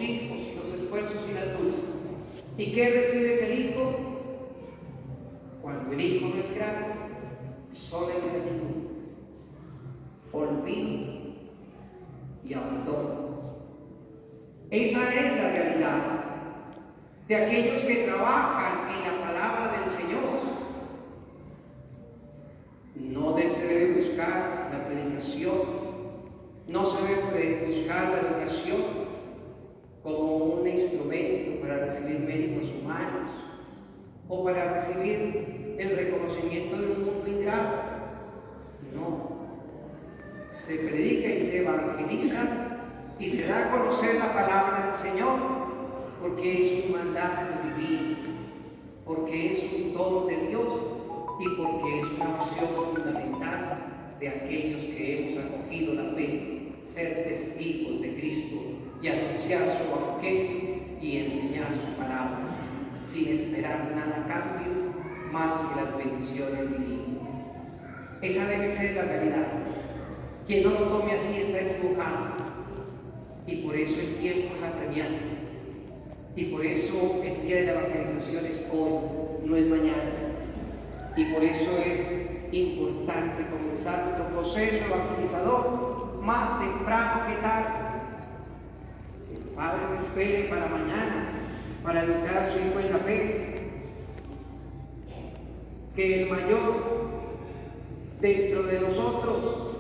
hijos y los esfuerzos y las luchas. ¿Y qué recibe el hijo? Cuando el hijo no es grande, sola ingratitud, olvido y abandono. Esa es la realidad de aquellos que trabajan en la palabra del Señor. No se debe buscar la predicación, no se debe buscar la educación como un instrumento para recibir méritos humanos o para recibir el reconocimiento de un mundo ingrato. No, se predica y se evangeliza y se da a conocer la palabra del Señor, porque es un mandato divino, porque es un don de Dios y porque es una opción fundamental de aquellos que hemos acogido la fe, ser testigos de Cristo y anunciar su evangelio y enseñar su palabra, sin esperar nada a cambio más que las bendiciones divinas. Esa debe ser la realidad. Quien no lo tome así está equivocado, y por eso el tiempo es apremiante, y por eso el día de la evangelización es hoy, no es mañana, y por eso es importante comenzar nuestro proceso evangelizador más temprano que tarde. El Padre no espere para mañana para educar a su hijo en la fe. Que el mayor dentro de nosotros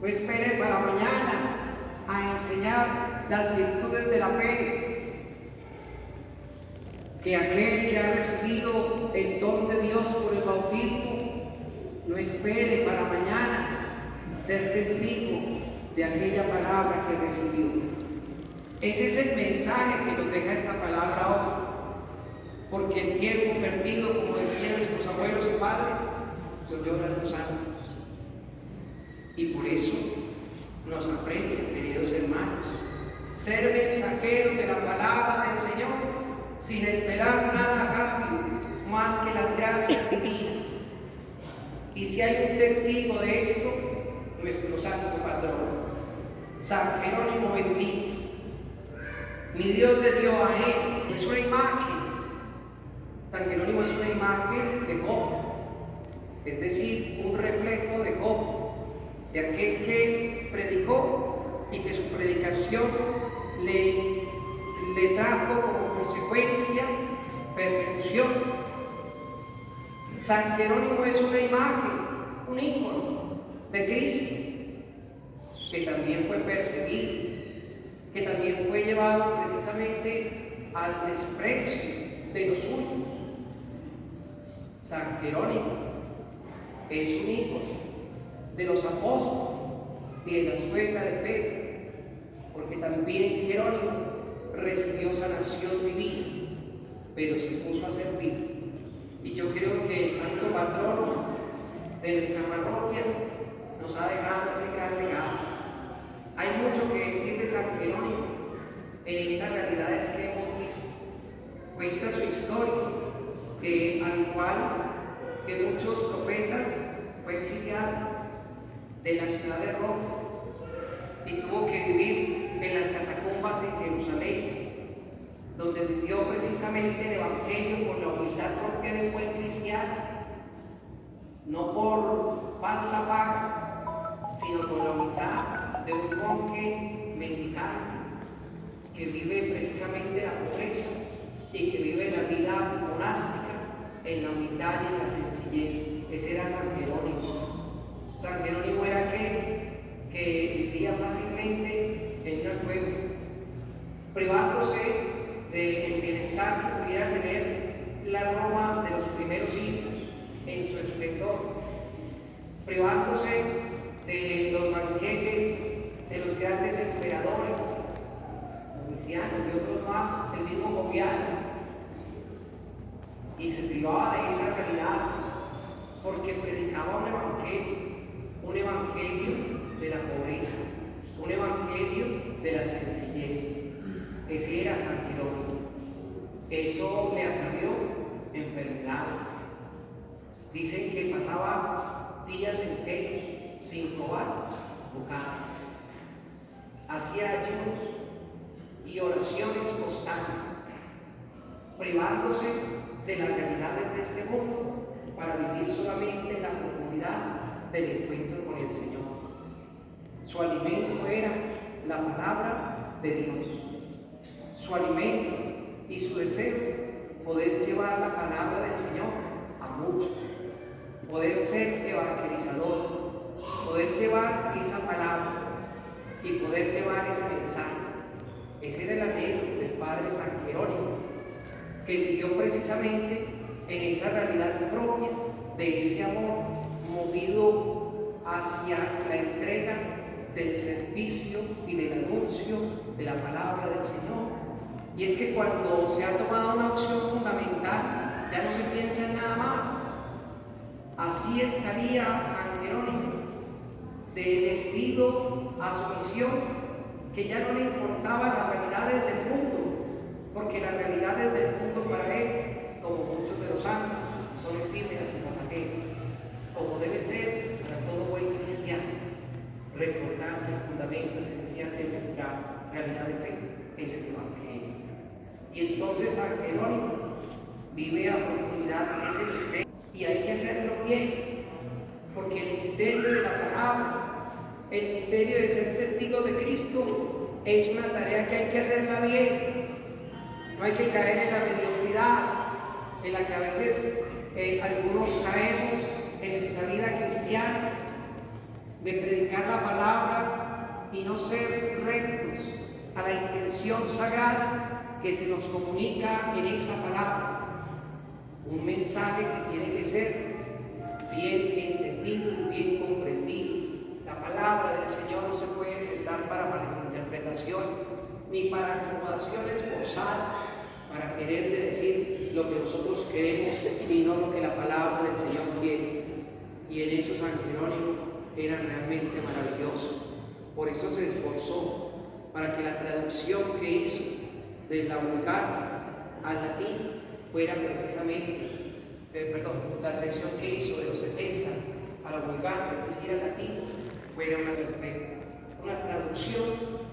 no espere para mañana a enseñar las virtudes de la fe. Que aquel que ha recibido el don de Dios por el bautismo no espere para mañana ser testigo de aquella palabra que recibió. Ese es el mensaje que nos deja esta palabra hoy. Porque el tiempo perdido, como decían nuestros abuelos y padres, lo lloran los santos. Y por eso nos apremian, queridos hermanos, ser mensajeros de la palabra del Señor, sin esperar nada a cambio, más que las gracias divinas. Y si hay un testigo de esto, nuestro santo patrón, San Jerónimo bendito. Mi Dios le dio a él, es una imagen. San Jerónimo es una imagen de Job, es decir, un reflejo de Job, de aquel que predicó y que su predicación le trajo como consecuencia persecución. San Jerónimo es una imagen, un ícono de Cristo, que también fue perseguido, que también fue llevado precisamente al desprecio de los suyos. San Jerónimo es un ícono de los apóstoles y de la suegra de Pedro, porque también Jerónimo recibió sanación divina, pero se puso a servir. Y yo creo que el santo patrono de nuestra parroquia nos ha dejado ese gran legado. Hay mucho que decir de San Jerónimo en estas realidades que hemos visto. Cuenta su historia, que al igual que muchos profetas fue exiliado de la ciudad de Roma y tuvo que vivir en las catacumbas en Jerusalén, donde vivió precisamente el evangelio por la humildad propia de un buen cristiano, no por falsa paga, sino por la humildad de un monje mendicante que vive precisamente la pobreza y que vive la vida monástica en la humildad y en la sencillez. Ese era San Jerónimo. San Jerónimo era aquel que vivía fácilmente en una cueva, privándose del bienestar que pudiera tener la Roma de los primeros siglos en su esplendor, privándose de los banquetes de los grandes emperadores, Domiciano y otros más, el mismo Joviano, y se privaba de esas realidades porque predicaba un evangelio de la pobreza, un evangelio de la sencillez. Ese era San Jerónimo. Eso le atravió enfermedades. Dicen que pasaba días enteros sin probar bocado. Hacía ayunos y oraciones constantes, privándose de las realidades de este mundo para vivir solamente en la profundidad del encuentro con el Señor. Su alimento era la palabra de Dios. Su alimento y su deseo, poder llevar la palabra del Señor a muchos, poder ser evangelizador, poder llevar esa palabra y poder llevar ese mensaje. Ese era el anhelo del Padre San Jerónimo, que vivió precisamente en esa realidad propia de ese amor movido hacia la entrega del servicio y del anuncio de la palabra del Señor. Y es que cuando se ha tomado una opción fundamental, ya no se piensa en nada más. Así estaría San Jerónimo, decidido a su misión, que ya no le importaban las realidades del mundo, porque las realidades del mundo para él, como muchos de los santos, son efímeras y pasajeras, como debe ser para todo buen cristiano, recordar que el fundamento esencial de nuestra realidad de fe es el Evangelio. Y entonces San Jerónimo vive a profundidad ese misterio, y hay que hacerlo bien, porque el misterio de la palabra, el misterio de ser testigo de Cristo, es una tarea que hay que hacerla bien. No hay que caer en la mediocridad en la que a veces algunos caemos en esta vida cristiana, de predicar la palabra y no ser rectos a la intención sagrada que se nos comunica en esa palabra. Un mensaje que tiene que ser bien entendido y bien comprendido. La palabra del Señor no se puede prestar para malinterpretaciones ni para acomodaciones forzadas, para querer decir lo que nosotros queremos y no lo que la palabra del Señor quiere. Y en eso San Jerónimo era realmente maravilloso. Por eso se esforzó para que la traducción que hizo de la Vulgata al latín fuera precisamente, la traducción que hizo de los 70 a la Vulgata, es decir, al latín, fuera una traducción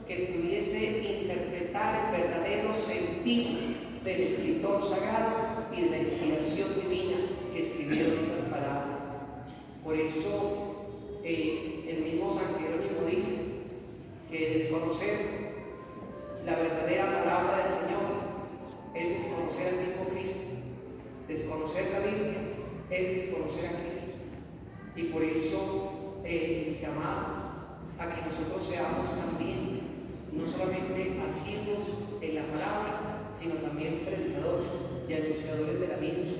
que pudiese interpretar el verdadero sentido del escritor sagrado y de la inspiración divina que escribieron esas palabras. Por eso el mismo San Jerónimo dice que desconocer la verdadera palabra del Señor es desconocer al mismo Cristo. Desconocer la Biblia es desconocer a Cristo. Y por eso el llamado a que nosotros seamos también, no solamente asiduos en la palabra, sino también predicadores y anunciadores de la Biblia.